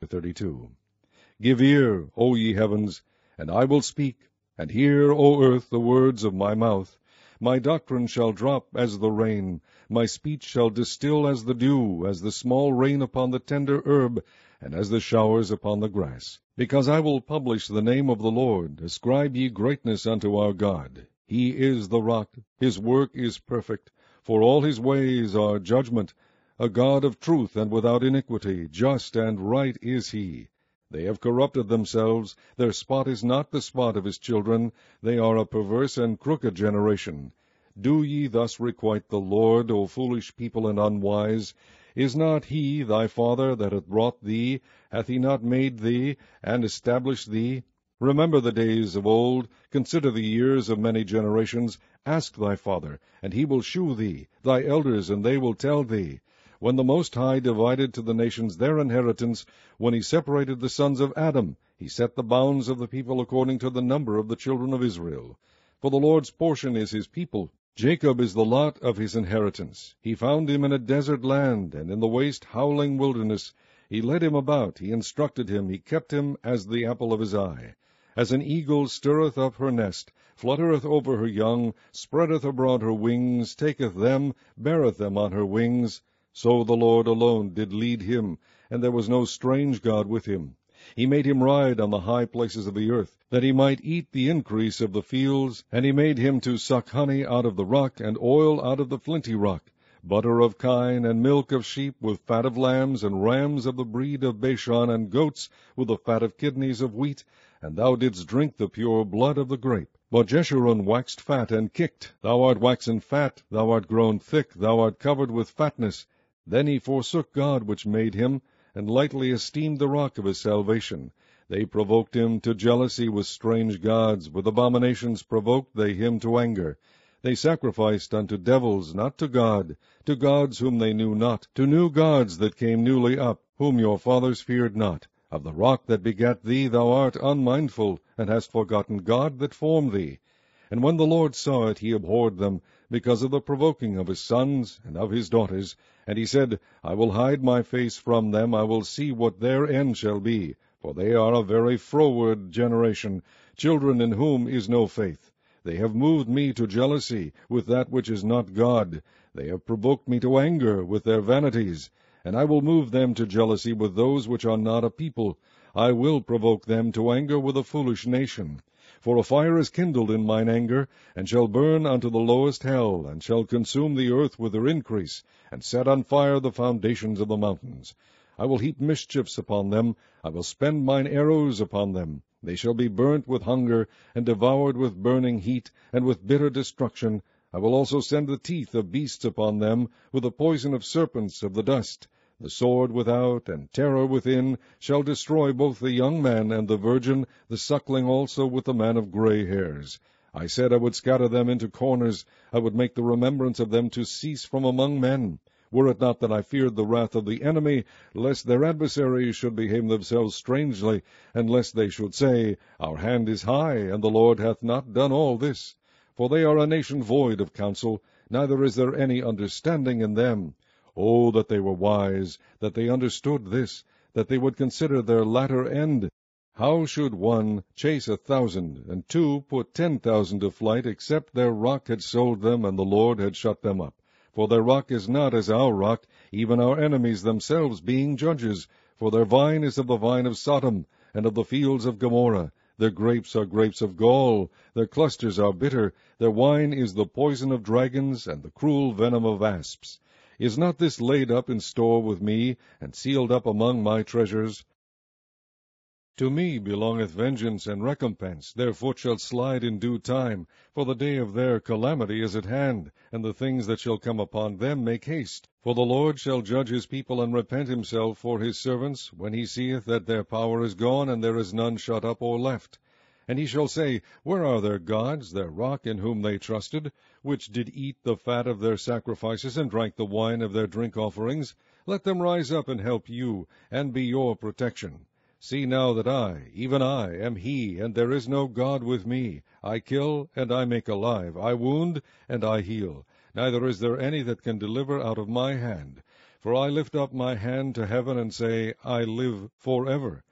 32. Give ear, O ye heavens, and I will speak, and hear, O earth, the words of my mouth. My doctrine shall drop as the rain, my speech shall distill as the dew, as the small rain upon the tender herb, and as the showers upon the grass. Because I will publish the name of the Lord, ascribe ye greatness unto our God. He is the rock, his work is perfect, for all his ways are judgment. A God of truth and without iniquity, just and right is he. They have corrupted themselves, their spot is not the spot of his children, they are a perverse and crooked generation. Do ye thus requite the Lord, O foolish people and unwise? Is not he thy father that hath brought thee? Hath he not made thee, and established thee? Remember the days of old, consider the years of many generations. Ask thy father, and he will shew thee, thy elders, and they will tell thee. When the Most High divided to the nations their inheritance, when he separated the sons of Adam, he set the bounds of the people according to the number of the children of Israel. For the Lord's portion is his people, Jacob is the lot of his inheritance. He found him in a desert land, and in the waste howling wilderness. He led him about, he instructed him, he kept him as the apple of his eye. As an eagle stirreth up her nest, fluttereth over her young, spreadeth abroad her wings, taketh them, beareth them on her wings, so the Lord alone did lead him, and there was no strange God with him. He made him ride on the high places of the earth, that he might eat the increase of the fields, and he made him to suck honey out of the rock, and oil out of the flinty rock, butter of kine, and milk of sheep, with fat of lambs, and rams of the breed of Bashan, and goats, with the fat of kidneys of wheat, and thou didst drink the pure blood of the grape. But Jeshurun waxed fat, and kicked. Thou art waxen fat, thou art grown thick, thou art covered with fatness. Then he forsook God which made him, and lightly esteemed the rock of his salvation. They provoked him to jealousy with strange gods, with abominations provoked they him to anger. They sacrificed unto devils, not to God, to gods whom they knew not, to new gods that came newly up, whom your fathers feared not. Of the rock that begat thee thou art unmindful, and hast forgotten God that formed thee. And when the Lord saw it, he abhorred them, because of the provoking of his sons and of his daughters. And he said, I will hide my face from them, I will see what their end shall be. For they are a very froward generation, children in whom is no faith. They have moved me to jealousy with that which is not God. They have provoked me to anger with their vanities. And I will move them to jealousy with those which are not a people. I will provoke them to anger with a foolish nation. For a fire is kindled in mine anger, and shall burn unto the lowest hell, and shall consume the earth with her increase, and set on fire the foundations of the mountains. I will heap mischiefs upon them, I will spend mine arrows upon them. They shall be burnt with hunger, and devoured with burning heat, and with bitter destruction. I will also send the teeth of beasts upon them, with the poison of serpents of the dust. The sword without, and terror within, shall destroy both the young man and the virgin, the suckling also with the man of gray hairs. I said I would scatter them into corners, I would make the remembrance of them to cease from among men. Were it not that I feared the wrath of the enemy, lest their adversaries should behave themselves strangely, and lest they should say, Our hand is high, and the Lord hath not done all this. For they are a nation void of counsel, neither is there any understanding in them. Oh, that they were wise, that they understood this, that they would consider their latter end. How should one chase 1,000, and two put 10,000 to flight, except their rock had sold them, and the Lord had shut them up? For their rock is not as our rock, even our enemies themselves being judges. For their vine is of the vine of Sodom, and of the fields of Gomorrah. Their grapes are grapes of gall, their clusters are bitter, their wine is the poison of dragons, and the cruel venom of asps. Is not this laid up in store with me, and sealed up among my treasures? To me belongeth vengeance and recompense, their foot shall slide in due time, for the day of their calamity is at hand, and the things that shall come upon them make haste. For the Lord shall judge his people, and repent himself for his servants, when he seeth that their power is gone, and there is none shut up or left. And he shall say, Where are their gods, their rock in whom they trusted, which did eat the fat of their sacrifices, and drank the wine of their drink offerings? Let them rise up and help you, and be your protection. See now that I, even I, am he, and there is no God with me. I kill, and I make alive. I wound, and I heal. Neither is there any that can deliver out of my hand. For I lift up my hand to heaven, and say, I live forever.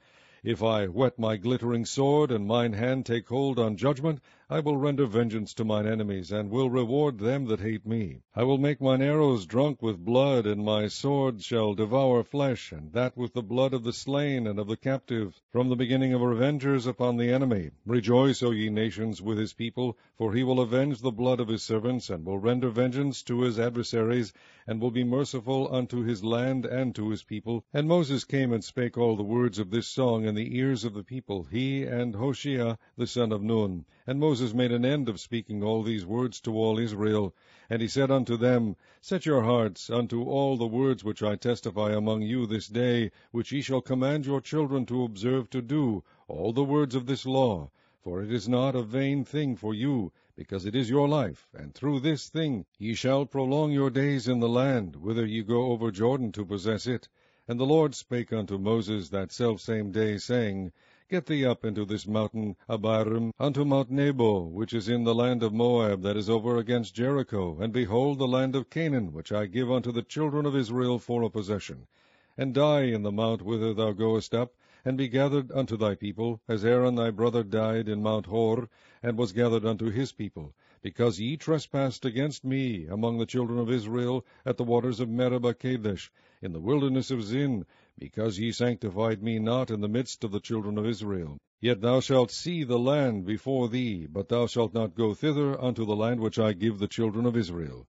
If I whet my glittering sword, and mine hand take hold on judgment, I will render vengeance to mine enemies, and will reward them that hate me. I will make mine arrows drunk with blood, and my sword shall devour flesh, and that with the blood of the slain and of the captive, from the beginning of revengers upon the enemy. Rejoice, O ye nations, with his people, for he will avenge the blood of his servants, and will render vengeance to his adversaries, and will be merciful unto his land and to his people. And Moses came and spake all the words of this song in the ears of the people, he and Hoshea the son of Nun. And Moses made an end of speaking all these words to all Israel. And he said unto them, Set your hearts unto all the words which I testify among you this day, which ye shall command your children to observe to do, all the words of this law. For it is not a vain thing for you, because it is your life, and through this thing ye shall prolong your days in the land, whither ye go over Jordan to possess it. And the Lord spake unto Moses that selfsame day, saying, Get thee up into this mountain Abarim, unto Mount Nebo, which is in the land of Moab, that is over against Jericho, and behold the land of Canaan, which I give unto the children of Israel for a possession. And die in the mount whither thou goest up, and be gathered unto thy people, as Aaron thy brother died in Mount Hor, and was gathered unto his people, because ye trespassed against me among the children of Israel at the waters of Meribah Kadesh, in the wilderness of Zin, because ye sanctified me not in the midst of the children of Israel. Yet thou shalt see the land before thee, but thou shalt not go thither unto the land which I give the children of Israel.